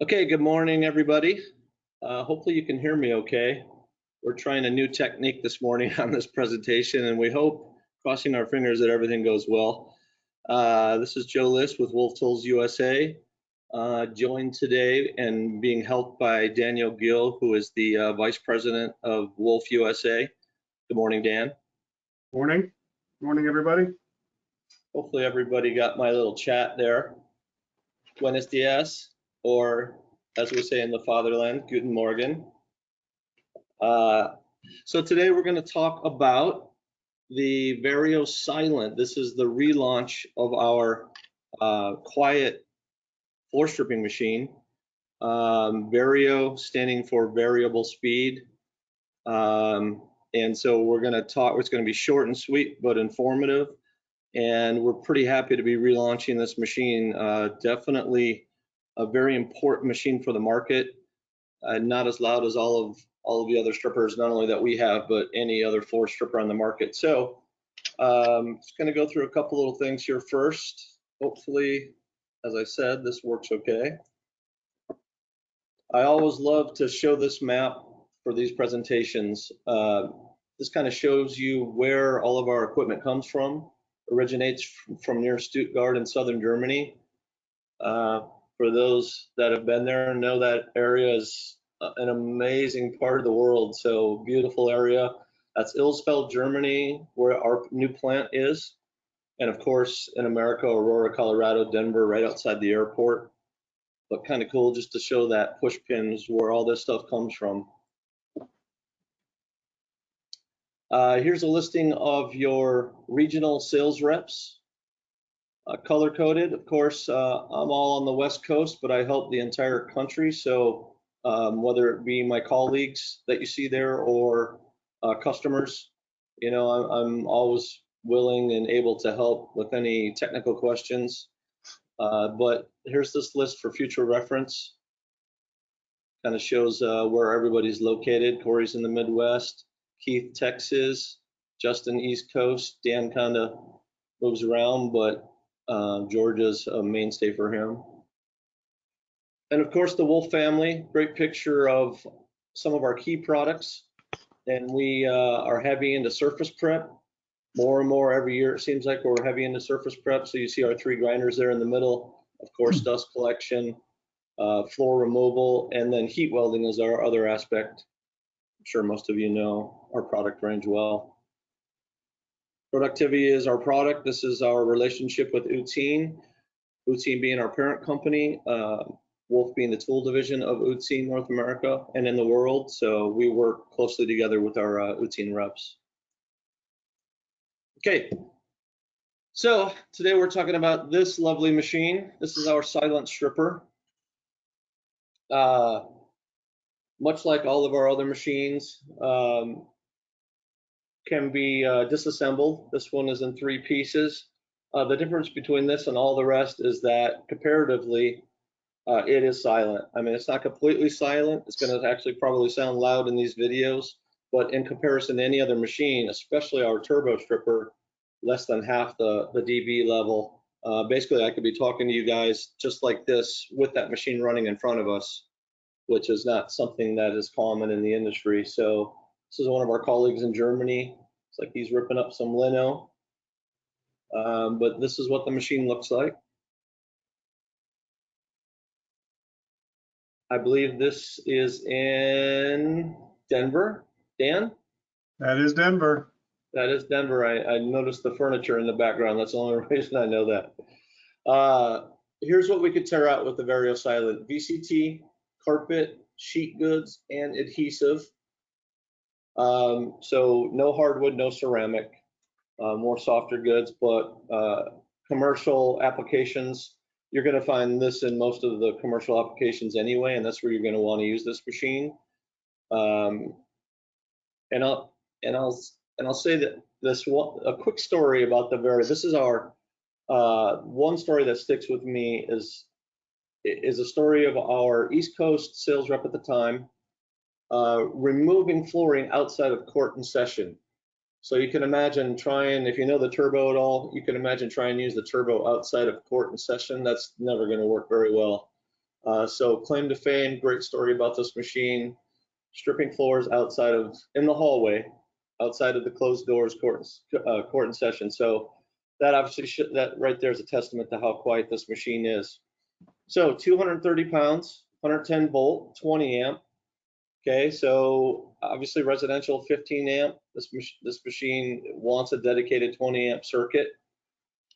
Okay, good morning, everybody. Hopefully you can hear me okay. We're trying a new technique this morning on this presentation, and we hope, crossing our fingers, that everything goes well. This is Joe List with WOLFF Tools USA, joined today and being helped by Daniel Gill, who is the Vice President of WOLFF USA. Good morning, Dan. Morning. Morning, everybody. Hopefully everybody got my little chat there. Buenos dias, or as we say in the fatherland, Guten Morgen. So today we're going to talk about the Vario Silent. This is the relaunch of our quiet floor stripping machine. Vario standing for variable speed. And so we're going to talk, it's going to be short and sweet, but informative. And we're pretty happy to be relaunching this machine. Definitely a very important machine for the market. Not as loud as all of the other strippers, not only that we have, but any other floor stripper on the market. So just going to go through a couple little things here first. Hopefully, as I said, this works okay. I always love to show this map for these presentations. This kind of shows you where all of our equipment comes from. Originates from near Stuttgart in southern Germany. For those that have been there, know that area is an amazing part of the world. So beautiful area. That's Ilsfeld, Germany, where our new plant is. And of course, in America, Aurora, Colorado, Denver, right outside the airport. But kind of cool just to show that push pins where all this stuff comes from. Here's a listing of your regional sales reps, color coded. Of course, I'm all on the West Coast, but I help the entire country. So whether it be my colleagues that you see there or customers, you know, I'm always willing and able to help with any technical questions. But here's this list for future reference. Kind of shows where everybody's located. Corey's in the Midwest. Keith, Texas, Justin, East Coast. Dan kind of moves around, but Georgia's a mainstay for him. And of course, the WOLFF family, great picture of some of our key products. And we are heavy into surface prep. More and more every year, it seems like we're heavy into surface prep. So you see our 3 grinders there in the middle. Of course, dust collection, floor removal, and then heat welding is our other aspect. I'm sure most of you know our product range well. Productivity is our product. This is our relationship with Utzeen. Utzeen being our parent company, WOLFF being the tool division of Utzeen North America and in the world. So we work closely together with our Utzeen reps. Okay, so today we're talking about this lovely machine. This is our silent stripper. Much like all of our other machines, can be disassembled. This one is in 3 pieces. The difference between this and all the rest is that comparatively, it is silent. I mean, it's not completely silent. It's going to actually probably sound loud in these videos, but in comparison to any other machine, especially our turbo stripper, less than half the dB level. Basically, I could be talking to you guys just like this with that machine running in front of us, which is not something that is common in the industry. So this is one of our colleagues in Germany. It's like he's ripping up some lino. But this is what the machine looks like. I believe this is in Denver. Dan? That is Denver. That is Denver. I noticed the furniture in the background. That's the only reason I know that. Here's what we could tear out with the Vario Silent: VCT, carpet, sheet goods, and adhesive. So no hardwood, no ceramic, more softer goods, but commercial applications, you're going to find this in most of the commercial applications anyway, and that's where you're going to want to use this machine. And I'll say that a quick story about the Vario. This is our one story that sticks with me is a story of our East Coast sales rep at the time removing flooring outside of court and session. So you can imagine trying, if you know the turbo at all, you can imagine trying to use the turbo outside of court and session. That's never going to work very well. So claim to fame, great story about this machine. Stripping floors outside of, in the hallway, outside of the closed doors court and session. So that obviously, that right there is a testament to how quiet this machine is. So 230 pounds, 110 volt, 20 amp. Okay, so obviously residential 15 amp. This machine wants a dedicated 20 amp circuit.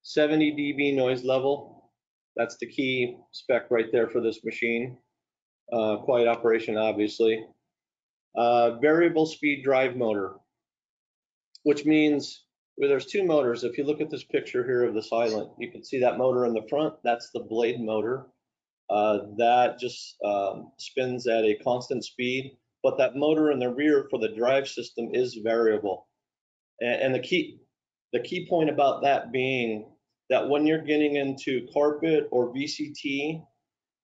70 dB noise level. That's the key spec right there for this machine. Quiet operation, obviously. Variable speed drive motor, which means well, there's two motors. If you look at this picture here of the Silent, you can see that motor in the front. That's the blade motor. That just spins at a constant speed, but that motor in the rear for the drive system is variable. And the key point about that being that when you're getting into carpet or VCT,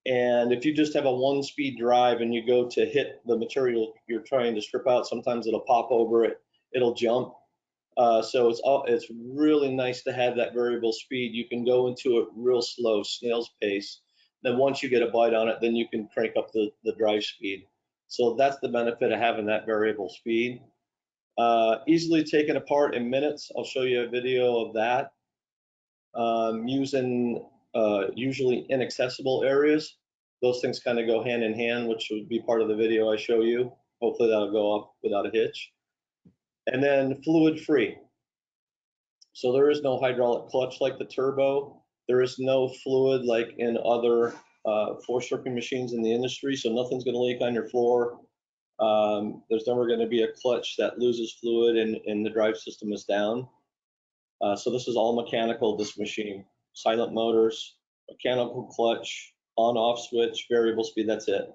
and if you just have a one-speed drive and you go to hit the material you're trying to strip out, sometimes it'll pop over it, it'll jump. So it's really nice to have that variable speed. You can go into it real slow, snail's pace. Then once you get a bite on it, then you can crank up the drive speed. So that's the benefit of having that variable speed. Easily taken apart in minutes. I'll show you a video of that. Using usually inaccessible areas. Those things kind of go hand in hand, which would be part of the video I show you. Hopefully that'll go up without a hitch. And then fluid free. So there is no hydraulic clutch like the turbo. There is no fluid like in other floor stripping machines in the industry. So nothing's going to leak on your floor. There's never going to be a clutch that loses fluid and the drive system is down. So this is all mechanical, this machine. Silent motors, mechanical clutch, on-off switch, variable speed, that's it.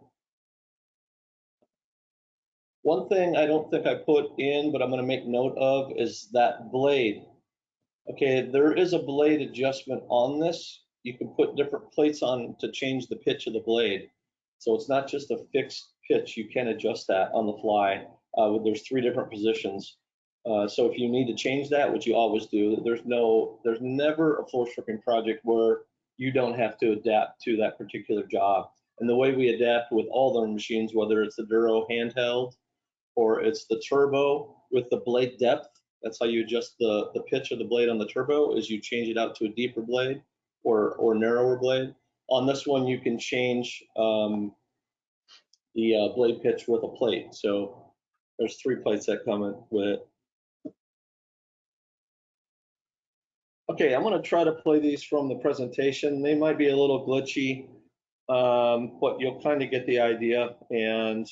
One thing I don't think I put in, but I'm going to make note of, is that blade. Okay, there is a blade adjustment on this. You can put different plates on to change the pitch of the blade. So it's not just a fixed pitch, you can adjust that on the fly. There's 3 different positions. So if you need to change that, which you always do, there's never a floor stripping project where you don't have to adapt to that particular job. And the way we adapt with all our machines, whether it's the Duro handheld or it's the turbo with the blade depth, that's how you adjust the pitch of the blade on the turbo, is you change it out to a deeper blade or narrower blade. On this one, you can change the blade pitch with a plate. So there's 3 plates that come with it. Okay, I'm going to try to play these from the presentation. They might be a little glitchy, but you'll kind of get the idea, and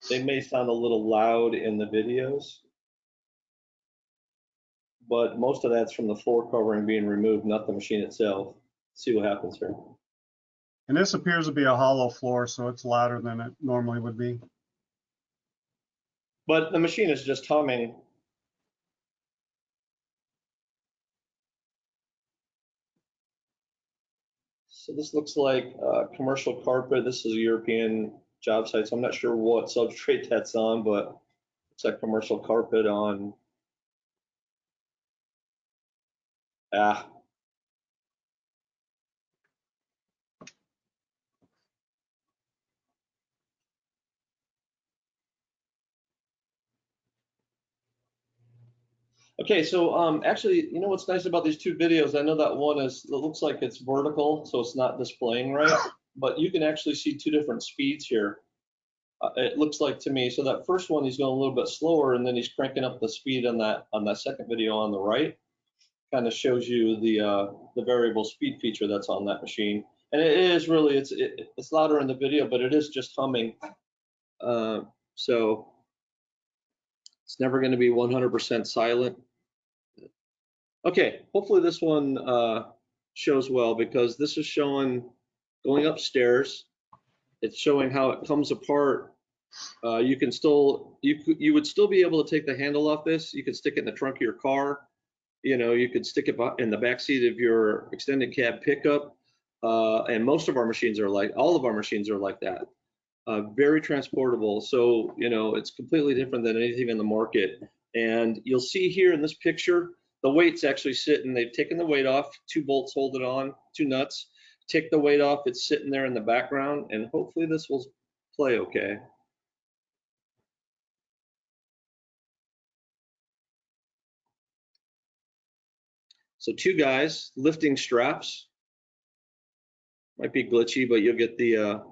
they may sound a little loud in the videos, but most of that's from the floor covering being removed, not the machine itself. Let's see what happens here. And this appears to be a hollow floor, so it's louder than it normally would be. But the machine is just humming. So this looks like commercial carpet. This is a European job site, so I'm not sure what substrate that's on, but it's like commercial carpet on. Okay, so actually, you know what's nice about these 2 videos? I know that one it looks like it's vertical, so it's not displaying right, but you can actually see 2 different speeds here. It looks like to me. So that first one, he's going a little bit slower, and then he's cranking up the speed on that second video on the right. Kind of shows you the variable speed feature that's on that machine. And it is really, it's louder in the video, but it is just humming. So it's never going to be 100% silent. Okay, hopefully this one shows well, because this is showing going upstairs. It's showing how it comes apart. You can still, you would still be able to take the handle off this. You could stick it in the trunk of your car. You know, you could stick it in the back seat of your extended cab pickup. And most of our machines are like, all of our machines are like that. Very transportable. So, you know, it's completely different than anything in the market. And you'll see here in this picture, the weight's actually sitting, they've taken the weight off, 2 bolts hold it on, 2 nuts, take the weight off. It's sitting there in the background, and hopefully this will play okay. So 2 guys lifting straps. Might be glitchy, but you'll get the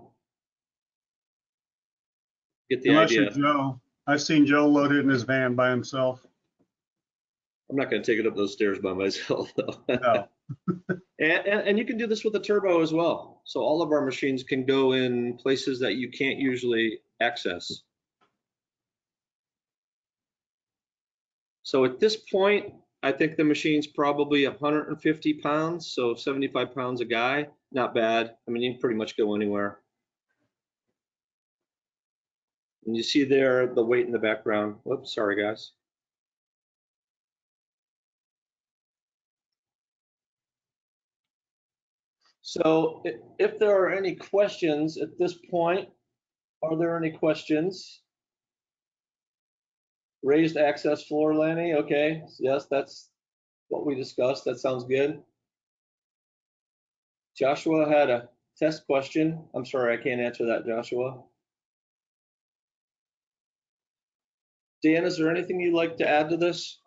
Unless idea. you're Joe. I've seen Joe load it in his van by himself. I'm not going to take it up those stairs by myself, though. No. And you can do this with a turbo as well. So all of our machines can go in places that you can't usually access. So at this point, I think the machine's probably 150 pounds, so 75 pounds a guy. Not bad. I mean, you can pretty much go anywhere. And you see there the weight in the background. Whoops, sorry guys. So if there are any questions at this point, are there any questions? Raised access floor, Lanny, okay. Yes, that's what we discussed. That sounds good. Joshua had a test question. I'm sorry, I can't answer that, Joshua. Dan, is there anything you'd like to add to this?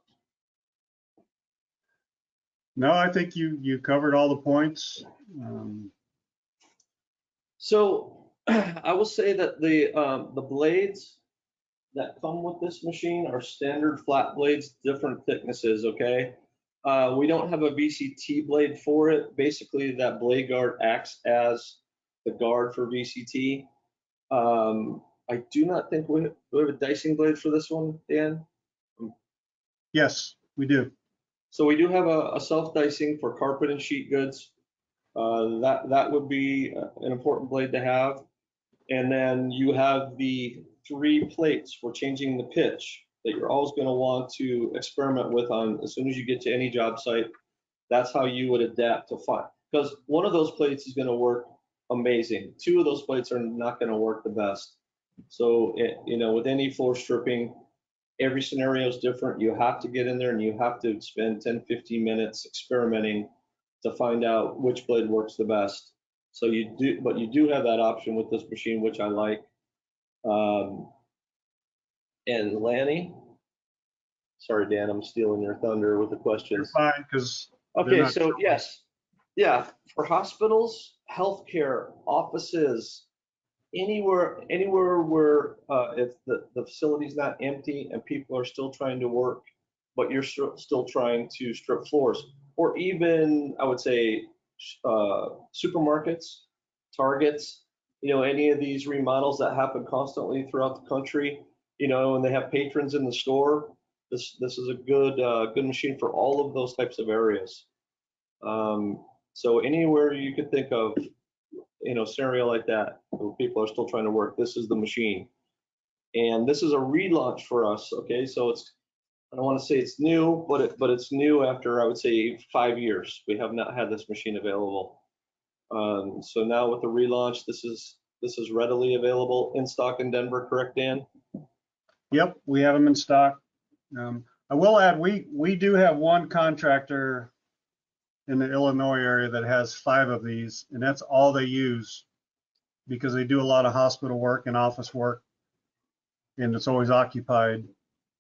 No, I think you covered all the points. So I will say that the blades that come with this machine are standard flat blades, different thicknesses, okay? We don't have a VCT blade for it. Basically, that blade guard acts as the guard for VCT. I do not think we have a dicing blade for this one, Dan. Yes, we do. So we do have a self-dicing for carpet and sheet goods. That would be an important blade to have. And then you have the 3 plates for changing the pitch that you're always going to want to experiment with on as soon as you get to any job site. That's how you would adapt to find, because one of those plates is going to work amazing. 2 of those plates are not going to work the best. So, you know, with any floor stripping, every scenario is different. You have to get in there and you have to spend 10, 15 minutes experimenting to find out which blade works the best. So you do, but you do have that option with this machine, which I like. And Lanny, sorry, Dan, I'm stealing your thunder with the questions. You're fine, because Okay, so yes, yeah, for hospitals, healthcare, offices, anywhere where if the facility's not empty and people are still trying to work, but you're still trying to strip floors, or even I would say supermarkets, Targets, you know, any of these remodels that happen constantly throughout the country, you know, and they have patrons in the store. This is a good machine for all of those types of areas. So anywhere you could think of, you know, scenario like that, where people are still trying to work, this is the machine. And this is a relaunch for us. Okay, so it's, I don't want to say it's new, but it's new after I would say 5 years. We have not had this machine available. So now with the relaunch, this is readily available in stock in Denver, correct, Dan? Yep, we have them in stock. I will add, we do have one contractor in the Illinois area that has 5 of these, and that's all they use because they do a lot of hospital work and office work, and it's always occupied.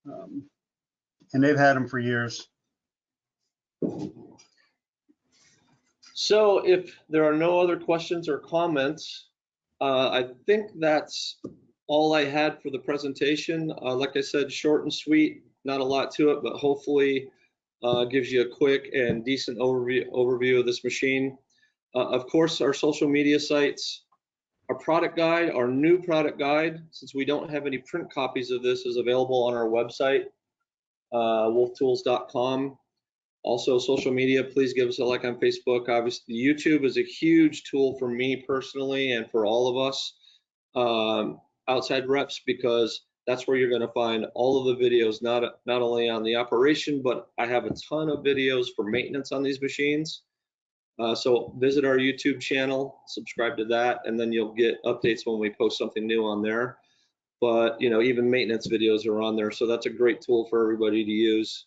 And they've had them for years. So if there are no other questions or comments, I think that's all I had for the presentation. Like I said, short and sweet, not a lot to it, but hopefully gives you a quick and decent overview of this machine. Of course, our social media sites, our product guide, our new product guide, since we don't have any print copies of this, is available on our website, wolfftools.com. Also, social media, please give us a like on Facebook. Obviously, YouTube is a huge tool for me personally and for all of us outside reps, because that's where you're going to find all of the videos, not only on the operation, but I have a ton of videos for maintenance on these machines. So visit our YouTube channel, subscribe to that, and then you'll get updates when we post something new on there. But, you know, even maintenance videos are on there, so that's a great tool for everybody to use.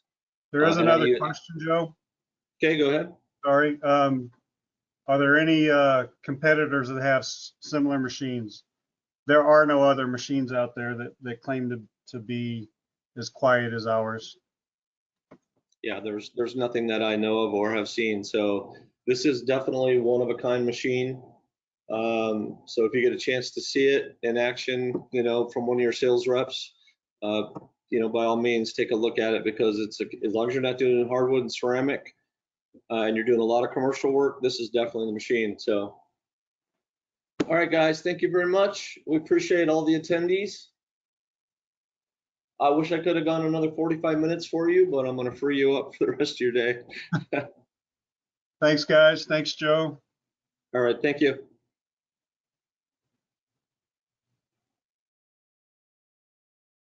There is another question, Joe. Okay, go ahead. Sorry. Are there any competitors that have similar machines? There are no other machines out there that claim to be as quiet as ours. Yeah, there's nothing that I know of or have seen. So this is definitely one of a kind machine. So if you get a chance to see it in action, you know, from one of your sales reps, you know, by all means, take a look at it, because it's as long as you're not doing hardwood and ceramic, and you're doing a lot of commercial work, this is definitely the machine. So, all right, guys, thank you very much. We appreciate all the attendees. I wish I could have gone another 45 minutes for you, but I'm going to free you up for the rest of your day. Thanks, guys. Thanks, Joe. All right, thank you.